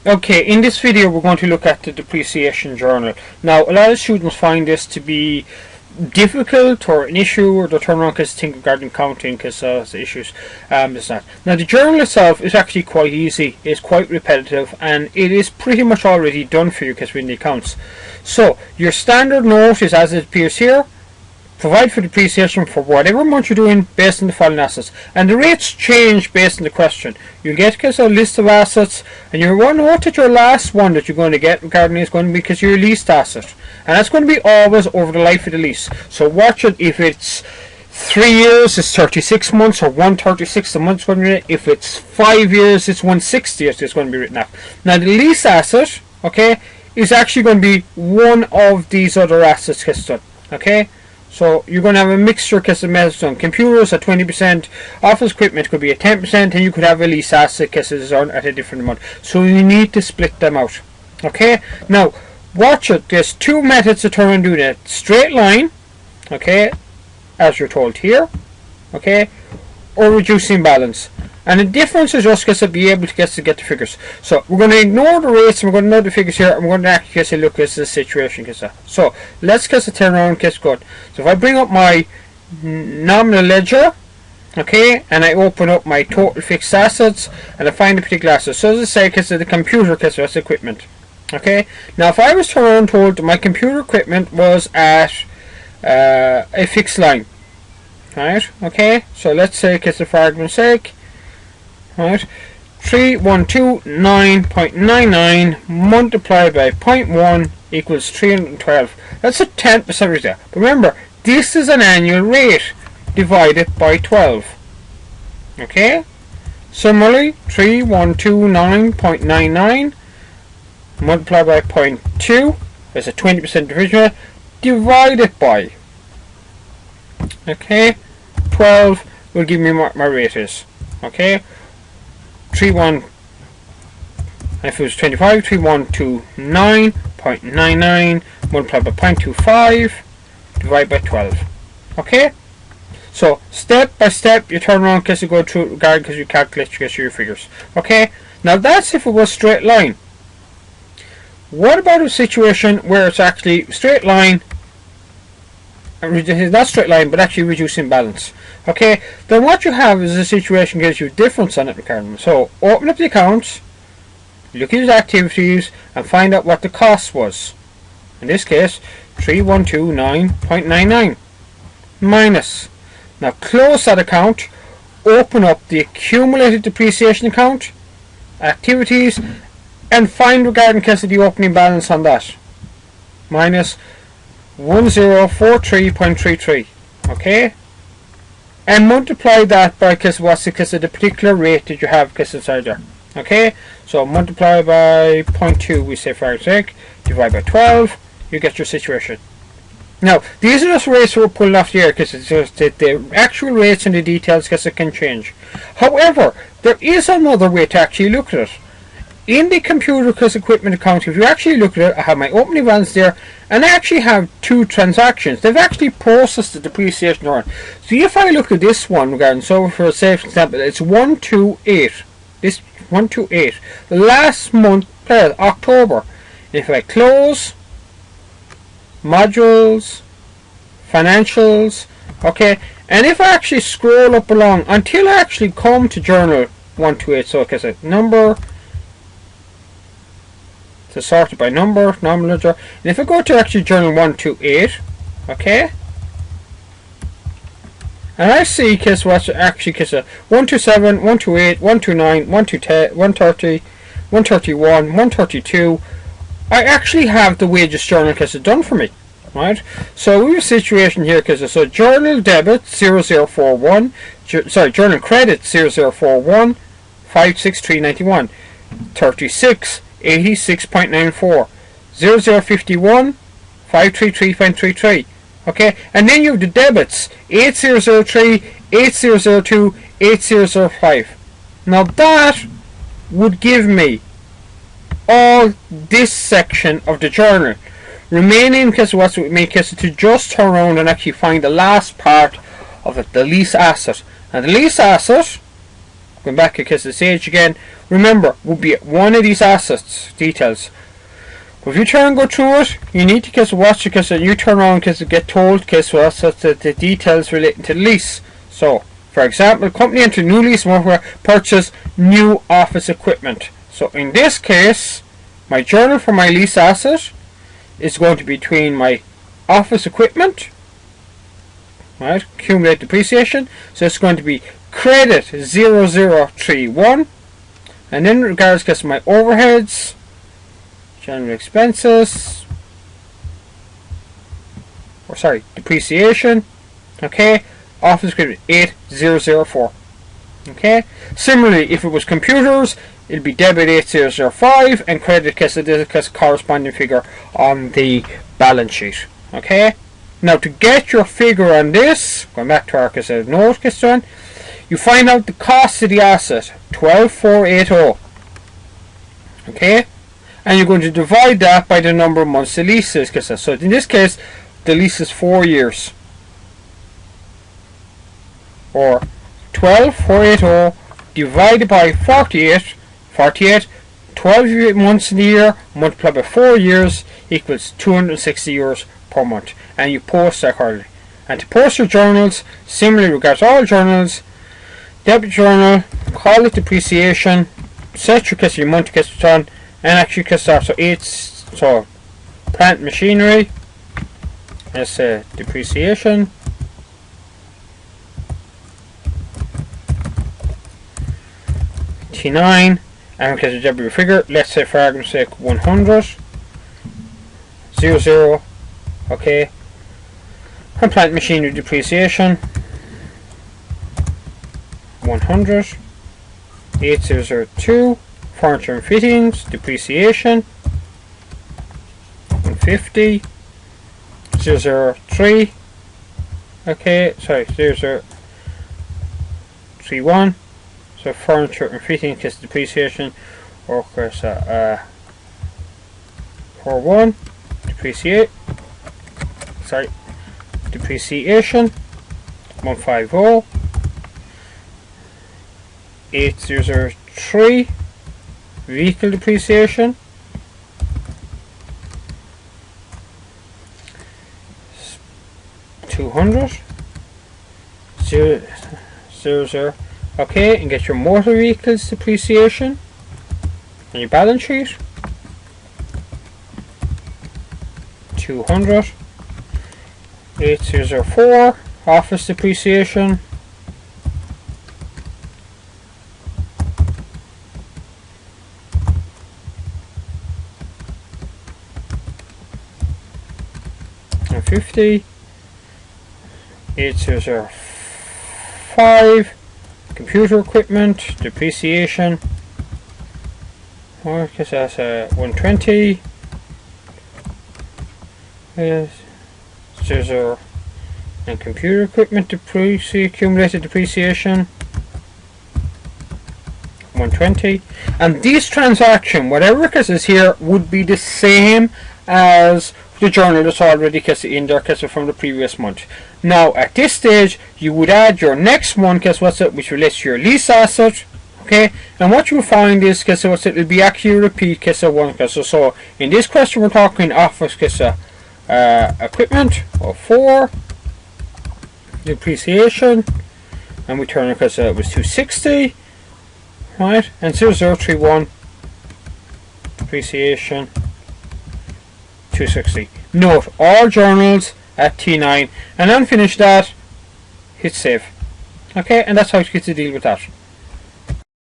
Okay, in this video we're going to look at the depreciation journal. Now, a lot of students find this to be difficult or an issue, or they turn around because they think regarding counting because the issues. It's not. Now, the journal itself is actually quite easy. It's quite repetitive, and it is pretty much already done for you because we're in the accounts. So, your standard note is as it appears here. Provide for depreciation for whatever month you're doing based on the following assets. And the rates change based on the question. You get a list of assets, and you want to note that your last one that you're going to get regarding is going to be because your leased asset. And that's going to be always over the life of the lease. So watch it. If it's 3 years, it's 36 months, or 136 a month. If it's 5 years, it's 160 it's going to be written up. Now the lease asset, okay, is actually going to be one of these other assets, okay? So you're going to have a mixture because of methods. Computers at 20%, office equipment could be at 10%, and you could have a lease asset because it's on at a different amount. So you need to split them out. Okay? Now, watch it. There's two methods to turn and do that. Straight line, okay, as you're told here, okay, or reducing balance. And the difference is just to be able to get the figures. So we're going to ignore the rates, and we're going to know the figures here, and we're going to actually look at the situation. So let's turn around. Good. So if I bring up my nominal ledger, okay, and I open up my total fixed assets, and I find the particular assets. So as I say, because of the computer, because that's equipment. Okay. Now if I was turned around and told that my computer equipment was at a fixed line, right? Okay. So let's say, for argument's sake. Right, 3129.99 multiplied by 0.1 equals 312. That's a 10% return. But remember, this is an annual rate divided by 12. Okay? Similarly, 3129.99 multiplied by 0.2 is a 20% division divided by, okay, 12 will give me what my rate is. Okay? 31, if it was 25, 3129.99 multiplied by 0.25 divided by 12. Okay? So step by step you turn around because you go through regard because you calculate your figures. Okay? Now that's if it was straight line. What about a situation where it's actually straight line, not straight line, but actually reducing balance? Okay, then what you have is a situation gives you difference on it, Ricardo. So open up the accounts, look at his activities, and find out what the cost was. In this case, 3129.99 minus. Now close that account, open up the accumulated depreciation account, activities, and find regarding case of the opening balance on that. Minus 1043.33. Okay? And multiply that by because of the particular rate that you have because inside there. Okay? So multiply by 0.2, we say for our sake, divide by 12, you get your situation. Now, these are just rates we're pulling off the air because it's just that the actual rates and the details because it can change. However, there is another way to actually look at it. In the computer because equipment account, if you actually look at it, I have my opening balance there, and I actually have two transactions. They've actually processed the depreciation on. So if I look at this one regarding, so for a safe example, it's 128. This 128. The last month, October. If I close modules, financials, okay, and if I actually scroll up along until I actually come to journal 128, so okay, so number. To sort it by number, nominal ledger. And if I go to actually journal 128, okay, and I see because what's actually because 127, 128, 129, 130, 130, 131, 132, I actually have the wages journal because it's done for me, right? So we have a situation here because so journal debit 0041, journal credit 0041, 56391, 36. 86.94, 0051, 533.33. Okay, and then you have the debits 8003, 8002, 8005. Now that would give me all this section of the journal. Remaining because what's it make us to just turn around and actually find the last part of it, the lease asset. And the lease asset going back to the stage again, remember, will be one of these assets details. But if you try and go through it, you need to watch it, and you turn around get told the details relating to the lease. So, for example, company entered new lease where purchase new office equipment. So in this case, my journal for my lease asset is going to be between my office equipment, right, accumulated depreciation, so it's going to be credit 0031, and then in regards to my overheads, general expenses, depreciation, okay, office equipment 8004. Okay. Similarly, if it was computers, it'll be debit 8005 and credit this corresponding figure on the balance sheet. Okay. Now to get your figure on this, going back to our note one, you find out the cost of the asset, 12480. Okay. And you're going to divide that by the number of months the lease is. So in this case, the lease is 4 years. Or 12480 divided by 48, 12 months in the year, multiplied by 4 years equals €260 per month. And you post that accordingly. And to post your journals, similarly regards all journals, debit journal, call it depreciation, set your monthly return, and actually so plant machinery, let's say depreciation, T9, and because of debit figure, let's say for argument's sake 100, 00, okay, and plant machinery depreciation 100, 8002, furniture and fittings depreciation 150, 003, okay, 0031, so furniture and fittings is depreciation, or course 41, depreciation 150, 8003, vehicle depreciation 200, 00, okay, and get your motor vehicles depreciation on your balance sheet 200, 8004, office depreciation 50, 8005, computer equipment depreciation, or because that's 120, 00, and computer equipment accumulated depreciation 120, and this transaction, whatever it is here, would be the same as the journal that's already in there from the previous month. Now at this stage you would add your next one, which relates to your lease asset, okay, and what you'll find is it will be actually a repeat one. So in this question we're talking office equipment of 4, depreciation, and we turn it it was 260, right, and 0031, depreciation 260. Note all journals at T9, and then finish that, hit save. Okay, and that's how you get to deal with that.